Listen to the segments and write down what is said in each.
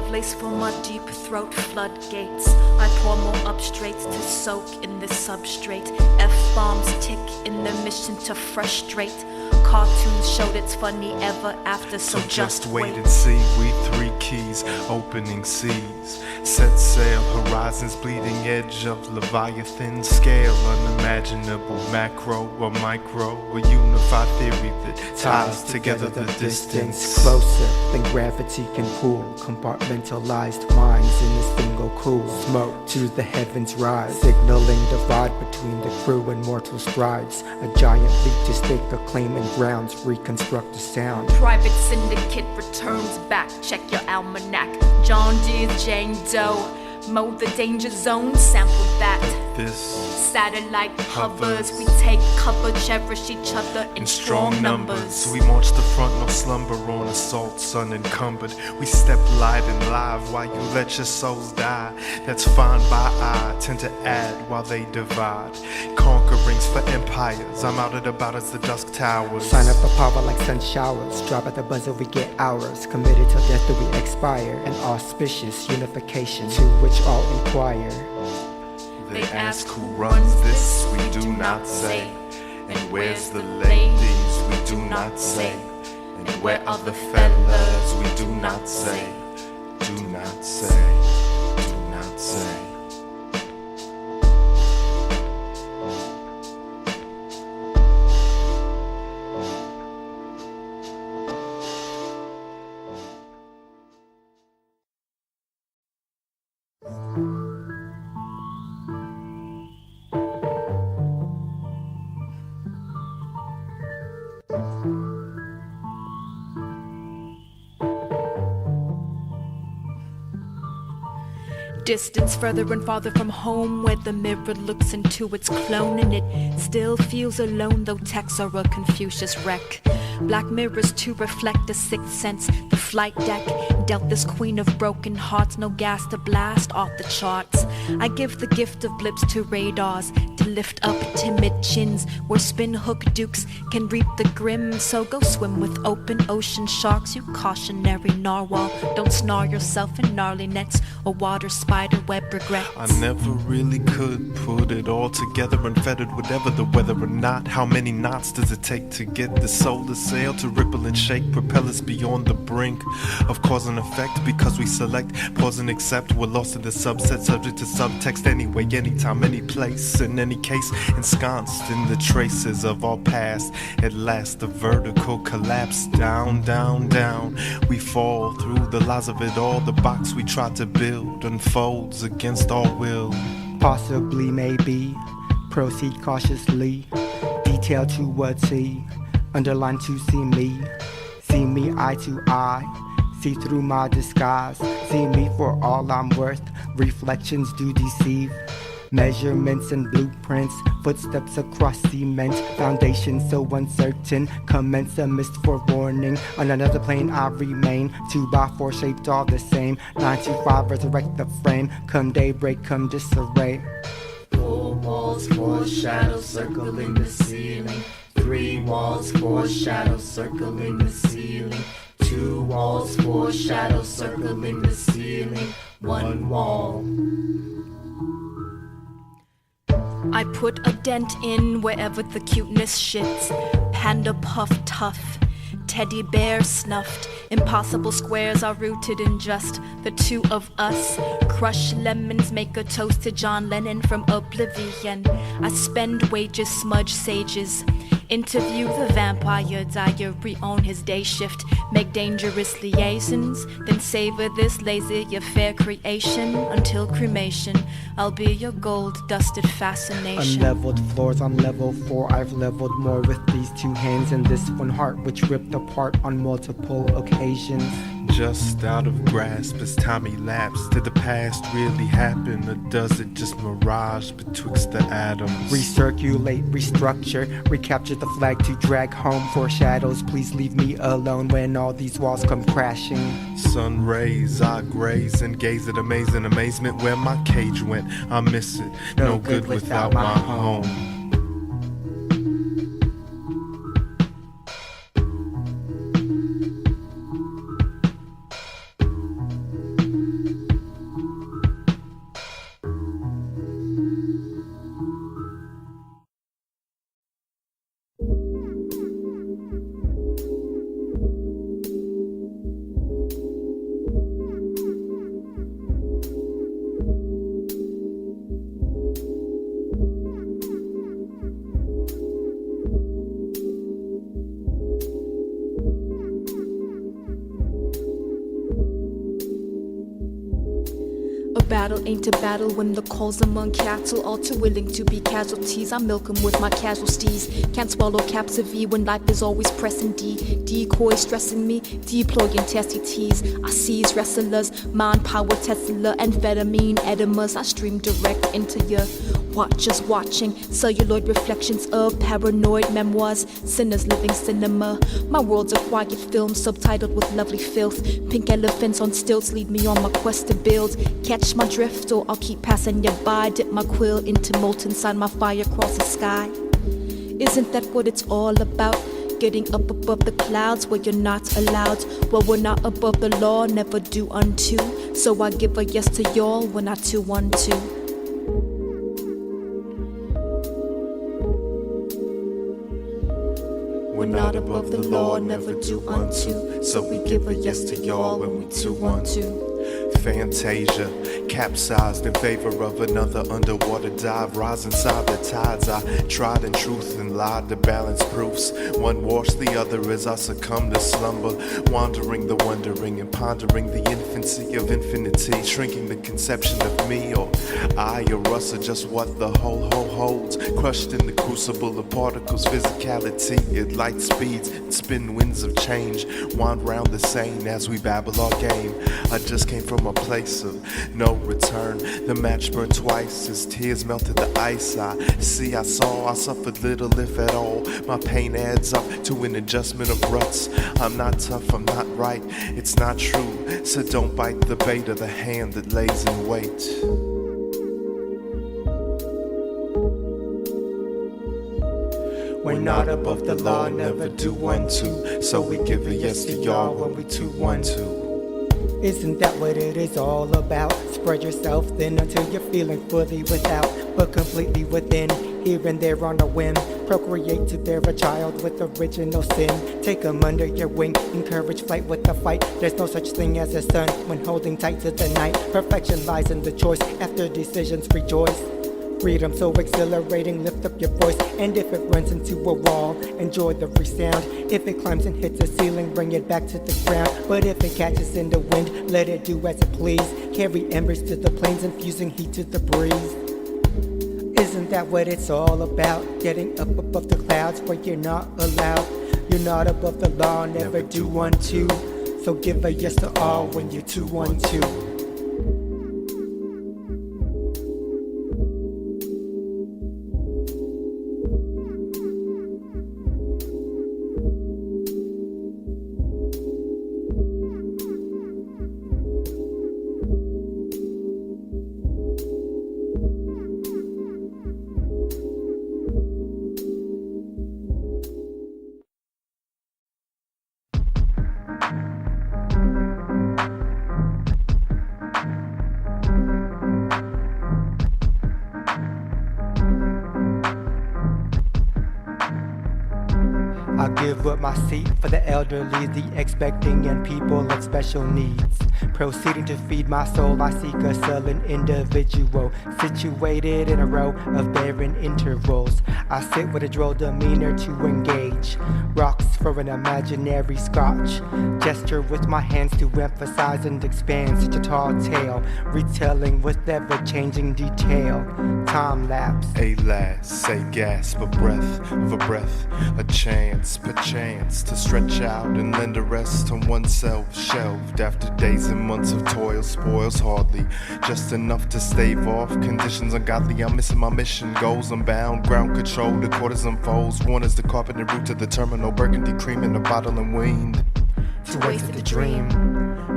Lovelace for my deep throat floodgates. I pour more upstraights to soak in this substrate. F-bombs tick in the mission to frustrate. Cartoons showed it's funny ever after, so just wait and see. We three keys, opening seas. Set sail, horizons bleeding edge of Leviathan scale. Unimaginable macro or micro, a unified theory that ties together the distance. Closer than gravity can pull. Compartmentalized minds in a single cool. Smoke to the heavens rise, signaling divide between the crew and mortal strides. A giant leap to stake a claim and grounds, reconstruct the sound. Private syndicate returns back, check your almanac. John Deere's Jane Doe, mow the danger zone, sample that. This satellite hovers, we take cover, cherish each other in strong numbers. We march the front, no slumber on assaults unencumbered. We step light and live while you let your souls die. That's fine by eye, tend to add while they divide. Conquerings for empires, I'm out and about as the dusk towers. Sign up for power like sun showers, drop at the buzzer we get ours. Committed till death do we expire, an auspicious unification to which all inquire. They ask who runs this, we do not say. And where's the ladies, we do not say. And where are the fellas, we do not say. Do not say, do not say. Distance further and farther from home, where the mirror looks into its clone, and it still feels alone, though texts are a Confucius wreck. Black mirrors to reflect a sixth sense. The flight deck dealt this queen of broken hearts, no gas to blast off the charts. I give the gift of blips to radars to lift up timid chins, where spin hook dukes can reap the grim. So go swim with open ocean sharks, you cautionary narwhal. Don't snarl yourself in gnarly nets or water spider web regrets. I never really could put it all together, unfettered whatever the weather or not. How many knots does it take to get the solar sail to ripple and shake, propel us beyond the brink of cause and effect? Because we select, pause and accept, we're lost in the subset, subject to subtext anyway, anytime, any place, in any case, ensconced in the traces of our past. At last the vertical collapse, down, down, down. We fall through the lies of it all. The box we tried to build unfolds against our will. Possibly, maybe, proceed cautiously. Detail to a T, underline to see me eye to eye. See through my disguise, see me for all I'm worth. Reflections do deceive. Measurements and blueprints, footsteps across cement, foundation so uncertain, commence a mist for warning. On another plane I remain, 2x4 shaped all the same, 9 to 5 resurrect the frame, come daybreak, come disarray. 4 walls, 4 shadows circling the ceiling. 3 walls, 4 shadows circling the ceiling. 2 walls, 4 shadows circling the ceiling. 1 wall. I put a dent in wherever the cuteness shits. Panda puff tough, teddy bear snuffed. Impossible squares are rooted in just the two of us. Crush lemons, make a toast to John Lennon from oblivion. I spend wages, smudge sages. Interview the vampire diary on his day shift. Make dangerous liaisons, then savor this lazy affair creation. Until cremation, I'll be your gold-dusted fascination. Unleveled floors on level 4, I've leveled more with these 2 hands and this one heart, which ripped apart on multiple occasions. Just out of grasp as time elapsed. Did the past really happen, or does it just mirage betwixt the atoms? Recirculate, restructure, recapture the flag to drag home. Foreshadows, please leave me alone when all these walls come crashing. Sun rays, I graze and gaze at amazing amazement. Where my cage went, I miss it. No good without my home. battle ain't a battle when the calls among cattle all too willing to be casualties. I milk 'em with my casual steeds. Can't swallow caps of V when life is always pressing D. Decoy stressing me, deploying testy teas. I seize wrestlers, mind power Tesla, amphetamine edemas. I stream direct into your watchers watching celluloid reflections of paranoid memoirs. Sinners living cinema. My world's a quiet film subtitled with lovely filth. Pink elephants on stilts lead me on my quest to build. Catch my drift or I'll keep passing you by. Dip my quill into molten sun, my fire across the sky. Isn't that what it's all about? Getting up above the clouds where you're not allowed. Well, we're not above the law, never do unto. So I give a yes to y'all when I 2-1-2. We're not above the law, never do unto. So we give a yes to y'all when we 2-1-2. Fantasia, capsized in favor of another underwater dive. Rise inside the tides. I tried in truth and lied to balance proofs. One washed the other as I succumb to slumber. Wandering the wondering and pondering the infancy of infinity. Shrinking the conception of me or I or us are just what the whole holds. Crushed in the crucible of particles, physicality at light speeds and spin winds of change. Wind round the same as we babble our game. I just came from a place of no return. The match burned twice as tears melted the ice. I suffered little if at all. My pain adds up to an adjustment of ruts. I'm not tough, I'm not right, it's not true. So don't bite the bait of the hand that lays in wait. We're not above the law, never do unto. So we give a yes to y'all when we 2-1-2. Isn't that what it is all about? Spread yourself thin until you're feeling fully without, but completely within. Here and there on a whim, procreate to bear a child with original sin. Take 'em under your wing, encourage flight with the fight. There's no such thing as a sun when holding tight to the night. Perfection lies in the choice, after decisions rejoice. Freedom so exhilarating, lift up your voice. And if it runs into a wall, enjoy the resound. If it climbs and hits a ceiling, bring it back to the ground. But if it catches in the wind, let it do as it please. Carry embers to the plains, infusing heat to the breeze. Isn't that what it's all about? Getting up above the clouds where you're not allowed. You're not above the law, never do unto. So give a yes to all when you 2-1-2. I give up my seat for the elderly, the expecting and people of special needs. Proceeding to feed my soul, I seek a sullen individual, situated in a row of barren intervals. I sit with a droll demeanor to engage, rocks for an imaginary scotch. Gesture with my hands to emphasize and expand such a tall tale, retelling with ever-changing detail. Time lapse. A last, say gasp, a breath of a breath, a chance, perchance, to stretch out and lend a rest on oneself, shelved after days and months of toil, spoils hardly, just enough to stave off conditions ungodly. I'm missing my mission, goals unbound, ground control, the quarters unfolds, one is the carpet and route to the terminal, burgundy cream in a bottle and weaned. To waste the dream,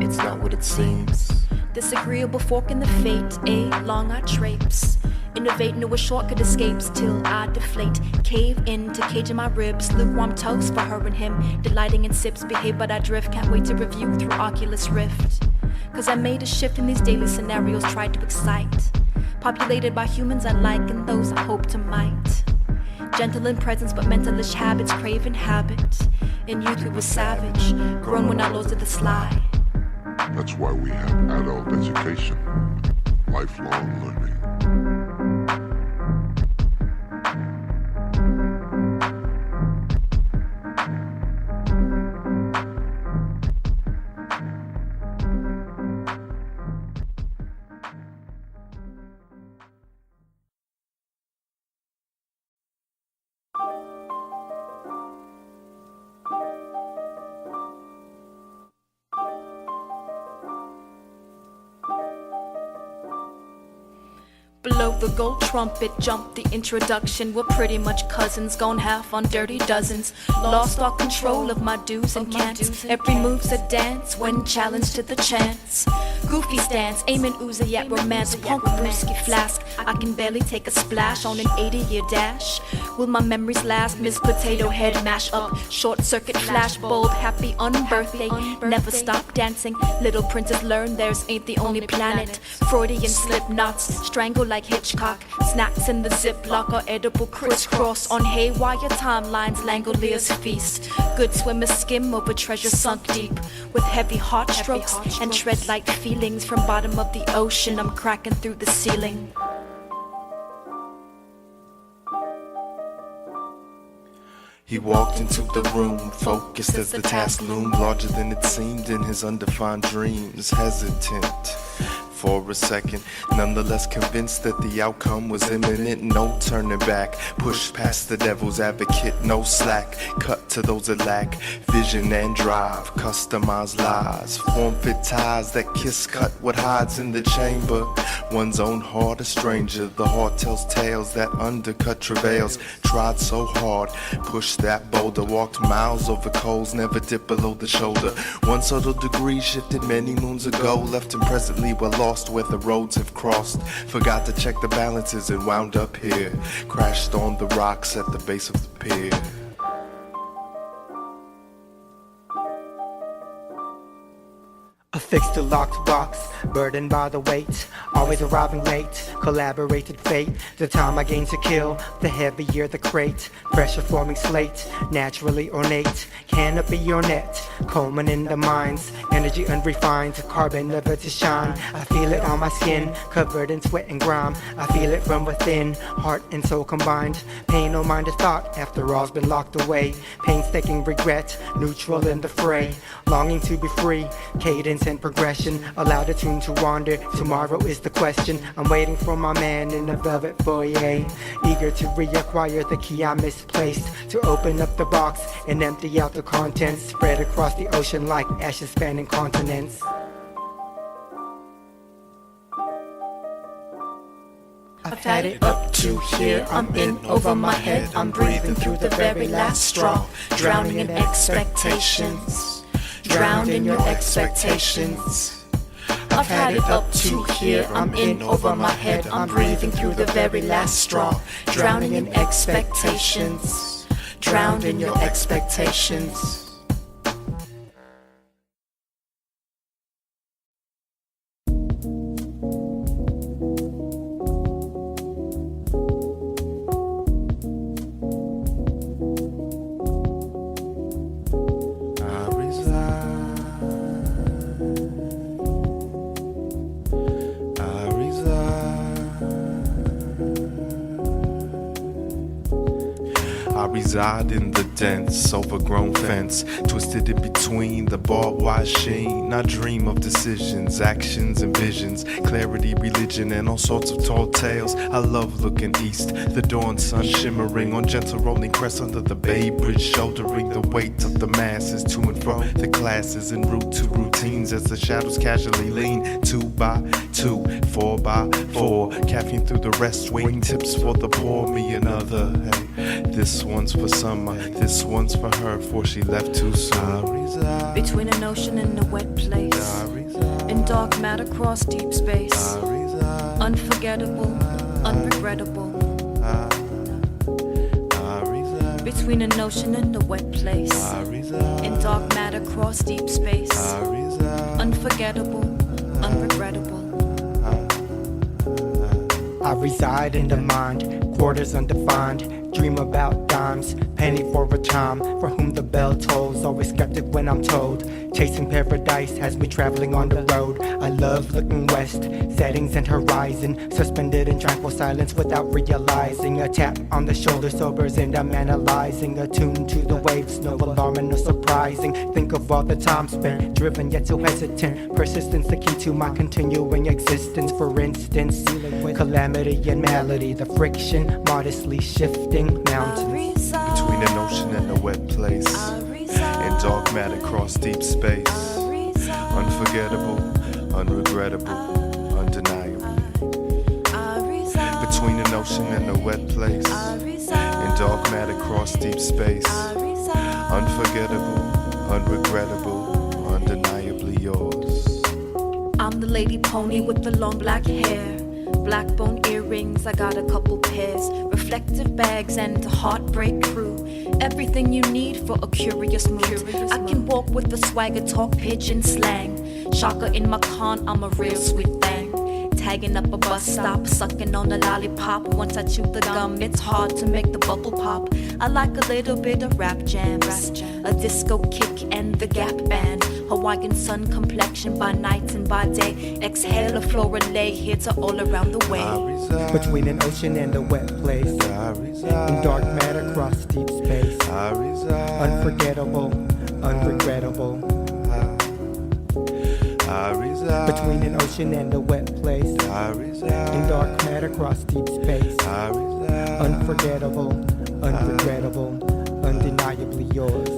it's not what it seems. Disagreeable fork in the fate, a long I traipse. Innovate, know a shortcut escapes till I deflate. Cave in to cage in my ribs, lukewarm toast for her and him. Delighting in sips, behave but I drift. Can't wait to review through Oculus Rift. Cause I made a shift in these daily scenarios, tried to excite. Populated by humans I like and those I hope to might. Gentle in presence but mentalish habits, craving habit. In youth we were savage, grown when our laws did the slide. That's why we have adult education, lifelong learning. blow the gold trumpet, jump the introduction. We're pretty much cousins, gone half on dirty dozens. Lost all control of my do's and can'ts. Every move's a dance when challenged to the chance. Goofy stance, aiming Uzi at romance. Punk brewski flask, I can barely take a splash on an 80-year dash. Will my memories last? Miss Potato Head mash up, short circuit flash bulb. Happy unbirthday, never stop dancing. Little princess learn theirs ain't the only planet. Freudian slip knots, strangle like Hitchcock. Snacks in the ziplock or edible crisscross on haywire timelines. Langoliers feast. Good swimmers skim over treasure sunk deep with heavy heart strokes and tread light feelings from bottom of the ocean. I'm cracking through the ceiling. He walked into the room, focused as the task loomed larger than it seemed in his undefined dreams. Hesitant for a second, nonetheless convinced that the outcome was imminent. No turning back, push past the devil's advocate, no slack. Cut to those that lack vision and drive, customized lies, form fit ties that kiss cut what hides in the chamber. One's own heart a stranger, the heart tells tales that undercut travails. Tried so hard, pushed that boulder, walked miles over coals, never dipped below the shoulder. One subtle degree shifted many moons ago, left him presently well lost where the roads have crossed. Forgot to check the balances and wound up here, crashed on the rocks at the base of the pier. Affixed to locked box, burdened by the weight, always arriving late, collaborated fate. The time I gain to kill, the heavier the crate. Pressure forming slate, naturally ornate. Canopy or net, combing in the minds. Energy unrefined, carbon never to shine. I feel it on my skin, covered in sweat and grime. I feel it from within, heart and soul combined. Pain or minded thought, after all's been locked away. Painstaking regret, neutral in the fray. Longing to be free, cadence and progression, allow the tune to wander. Tomorrow is the question. I'm waiting for my man in the velvet foyer, eager to reacquire the key I misplaced, to open up the box and empty out the contents, spread across the ocean like ashes spanning continents. I've had it up to here, I'm in over my head, I'm breathing through the very last straw, drowning in expectations, drowned in your expectations. I've had it up to here, I'm in over my head, I'm breathing through the very last straw, drowning in expectations, drowned in your expectations. I reside in the dense, overgrown fence, twisted in between the barbed wire sheen. I dream of decisions, actions and visions, clarity, religion, and all sorts of tall tales. I love looking east, the dawn sun shimmering on gentle rolling crests under the Bay Bridge, shouldering the weight of the masses to and fro. The classes en route to routines as the shadows casually lean. 2 by 2, 4 by 4, caffeine through the rest, waiting tips for the poor. Me another, hey, this one's for summer, this one's for her, for she left too soon. Between an ocean and a wet place, in dark matter across deep space, unforgettable, unregrettable. Between an ocean and a wet place, in dark matter across deep space, unforgettable, unregrettable. I reside in the mind, quarters undefined. Dream about dimes, penny for a chime, for whom the bell tolls. Always skeptic when I'm told, chasing paradise has me traveling on the road. I love looking west, settings and horizon, suspended in tranquil silence without realizing. A tap on the shoulder sobers and I'm analyzing, attuned to the waves, no alarm and no surprising. Think of all the time spent, driven yet so hesitant. Persistence the key to my continuing existence. For instance, calamity and malady, the friction modestly shifting mountains. Between an ocean and a wet place, in dark matter across deep space, unforgettable, unregrettable, undeniable. ocean and a wet place, in dark matter across deep space. Unforgettable, unregrettable, undeniably yours. I'm the lady pony with the long black hair, black bone earrings, I got a couple pairs, reflective bags and a heartbreak crew. Everything you need for a curious mood. I can walk with the swagger, talk pigeon slang. Shaka in my con, I'm a real sweet thing. Tagging up a bus stop, sucking on a lollipop. Once I chew the gum, it's hard to make the bubble pop. I like a little bit of rap jams, a disco kick and the Gap band. Hawaiian sun complexion by night and by day. Exhale a floral lay, hits are all around the way. Between an ocean and a wet place, in dark matter across deep space. Unforgettable, unregrettable. Between an ocean and a wet place, in dark matter across deep space. Unforgettable, unregrettable, undeniably yours.